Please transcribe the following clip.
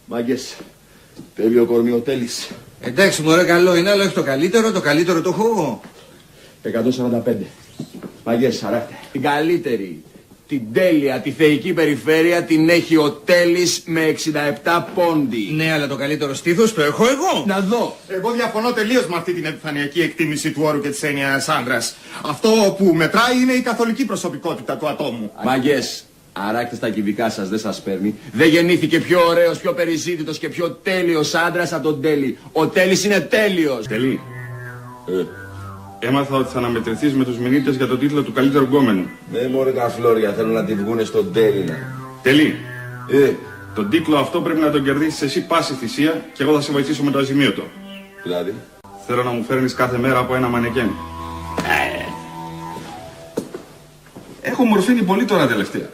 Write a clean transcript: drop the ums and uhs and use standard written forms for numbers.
Μάγκες, τέλειο κορμί ο Τέλης. Εντάξει μωρέ, καλό είναι, αλλά όχι το καλύτερο το έχω εγώ. 145. Μάγκες, αράχτε. Την καλύτερη, την τέλεια, τη θεϊκή περιφέρεια την έχει ο Τέλης με 67 πόντι. Ναι, αλλά το καλύτερο στήθος το έχω εγώ. Να δω. Εγώ διαφωνώ τελείως με αυτή την επιφανειακή εκτίμηση του όρου και της έννοιας άντρας. Αυτό που μετράει είναι η καθολική προσωπικότητα του ατόμου. Μάγκες, αράχτε στα κυβικά σας, δεν σας παίρνει. Δεν γεννήθηκε πιο ωραίος, πιο περιζήτητος και πιο τέλειος άντρας από τον Τέλη. Ο Τέλης είναι τέλειος. Τελή. Έμαθα ότι θα αναμετρηθείς με τους μηνύτες για το τίτλο του καλύτερου γκόμενου. Ναι, μωρέ τα φλόρια, θέλουν να τη βγούνε στον Τέληνα. Τελή. Τον τίτλο αυτό πρέπει να τον κερδίσεις εσύ πάση θυσία και εγώ θα σε βοηθήσω με το αζημίωτο. Δηλαδή. Θέλω να μου φέρνεις κάθε μέρα από ένα μανεκέν. Έχω μορφύνει πολύ τώρα τελευταία.